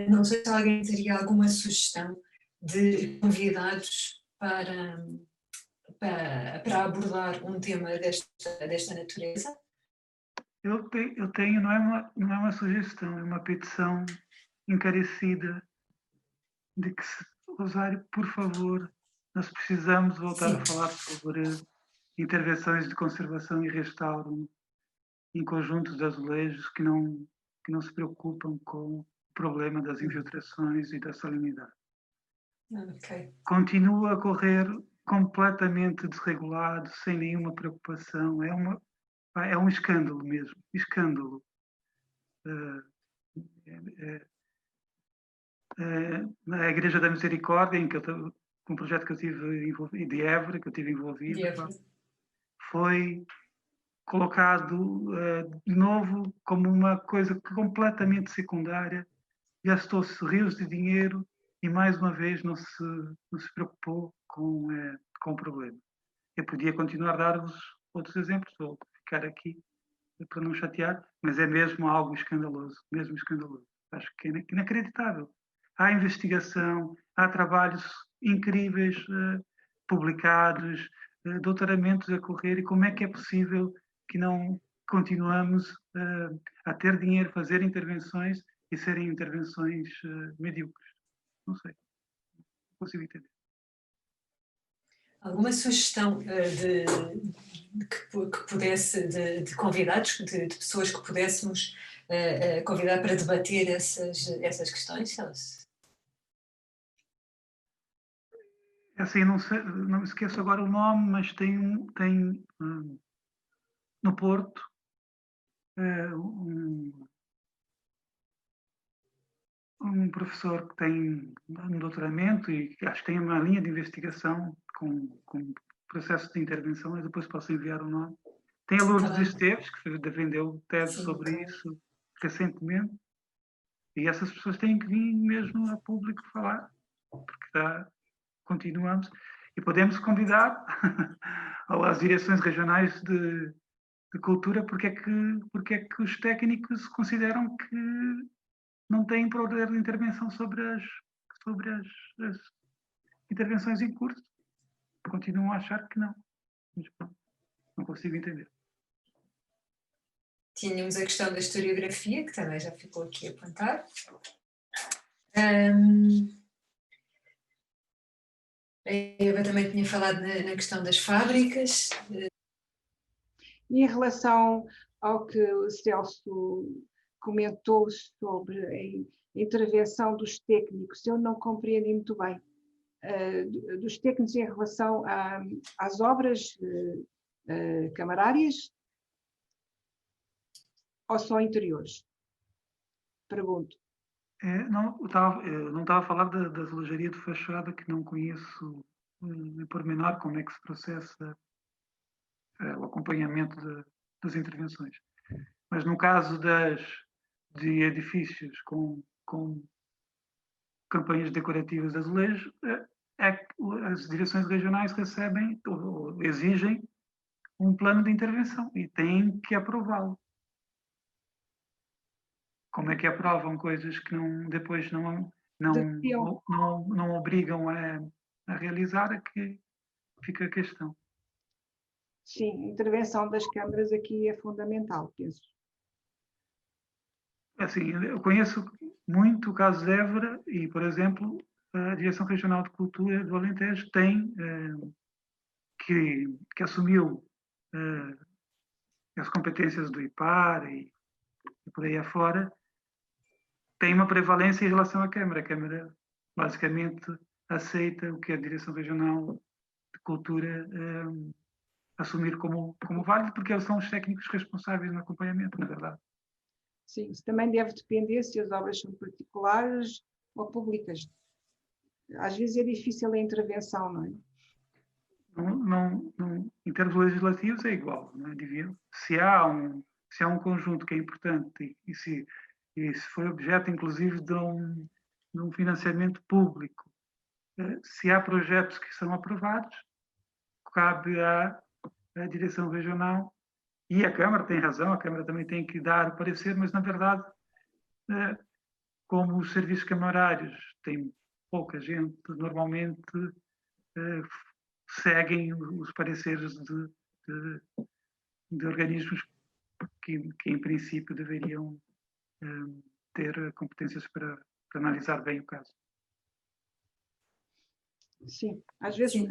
Não sei se alguém teria alguma sugestão de convidados para abordar um tema desta natureza. Eu tenho, não é uma sugestão, é uma petição encarecida de que, Rosário, por favor, nós precisamos voltar a falar sobre intervenções de conservação e restauro em conjuntos de azulejos que não se preocupam com o problema das infiltrações e da salinidade. Okay. Continua a correr completamente desregulado, sem nenhuma preocupação. É um escândalo mesmo, escândalo. Na Igreja da Misericórdia, um projeto que eu tive envolvido, de Évora, que eu tive envolvido, foi colocado de novo como uma coisa completamente secundária. Gastou-se rios de dinheiro e, mais uma vez, não se preocupou com o problema. Eu podia continuar a dar-vos outros exemplos, vou ficar aqui para não chatear, mas é mesmo algo escandaloso, mesmo escandaloso. Acho que é inacreditável. Há investigação, há trabalhos incríveis publicados, doutoramentos a correr, e como é que é possível que não continuamos a ter dinheiro, fazer intervenções e serem intervenções medíocres? Não sei. Não consigo entender. Alguma sugestão que pudesse, de convidados, de pessoas que pudéssemos convidar para debater essas questões, Celso? Assim, não me esqueço agora o nome, mas tem no Porto um professor que tem um doutoramento e acho que tem uma linha de investigação com processo de intervenção, eu depois posso enviar o nome. Tem a Lourdes Esteves, que defendeu tese sobre isso recentemente, e essas pessoas têm que vir mesmo a público falar, porque continuamos, e podemos convidar às direções regionais de cultura, porque é que os técnicos consideram que não têm poder de intervenção sobre as intervenções em curso continuam a achar que não. Mas pronto, não consigo entender. Tínhamos a questão da historiografia, que também já ficou aqui apontado. A Eva também tinha falado na questão das fábricas. E em relação ao que o Celso comentou sobre a intervenção dos técnicos, eu não compreendi muito bem. Dos técnicos em relação às obras camarárias ou só interiores? Pergunto. Eu não estava a falar da azulejaria de fachada, que não conheço em pormenor como é que se processa o acompanhamento das intervenções. Mas no caso de edifícios com campanhas decorativas de azulejo, as direções regionais recebem ou exigem um plano de intervenção e têm que aprová-lo. Como é que aprovam coisas que depois não obrigam a realizar? É que fica a questão. Sim, a intervenção das câmaras aqui é fundamental, penso. Assim, eu conheço muito o caso de Évora e, por exemplo, a Direção Regional de Cultura do Alentejo tem, que assumiu as competências do IPAR e por aí afora, tem uma prevalência em relação à Câmara. A Câmara basicamente aceita o que a Direção Regional de Cultura assumir como válido, porque eles são os técnicos responsáveis no acompanhamento, na verdade. Sim, isso também deve depender se as obras são particulares ou públicas. Às vezes é difícil a intervenção, não é? Em termos legislativos é igual, não é? Se há um conjunto que é importante e se foi objeto, inclusive, de um financiamento público, se há projetos que são aprovados, cabe à direção regional e a Câmara tem razão, a Câmara também tem que dar o parecer, mas, na verdade, como os serviços camarários têm pouca gente, normalmente seguem os pareceres de organismos que, em princípio, deveriam ter competências para analisar bem o caso. Sim, às vezes Sim.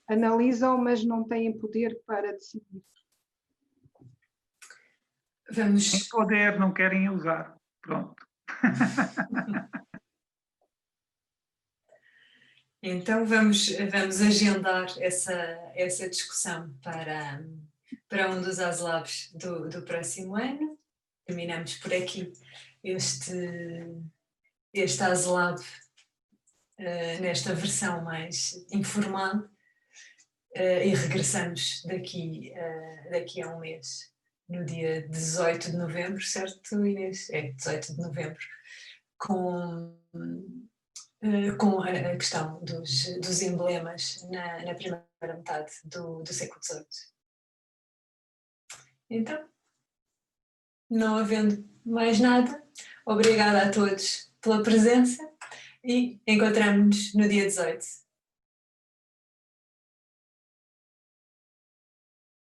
Analisam, mas não têm poder para decidir. Vamos. Tem poder, não querem usar. Pronto. Então vamos agendar essa discussão para um dos ASLabs do próximo ano. Terminamos por aqui este ASLab nesta versão mais informal e regressamos daqui a um mês, no dia 18 de novembro, certo, Inês? É, 18 de novembro, com a questão dos emblemas na primeira metade do século XVIII. Então, não havendo mais nada, obrigada a todos pela presença e encontramos-nos no dia 18.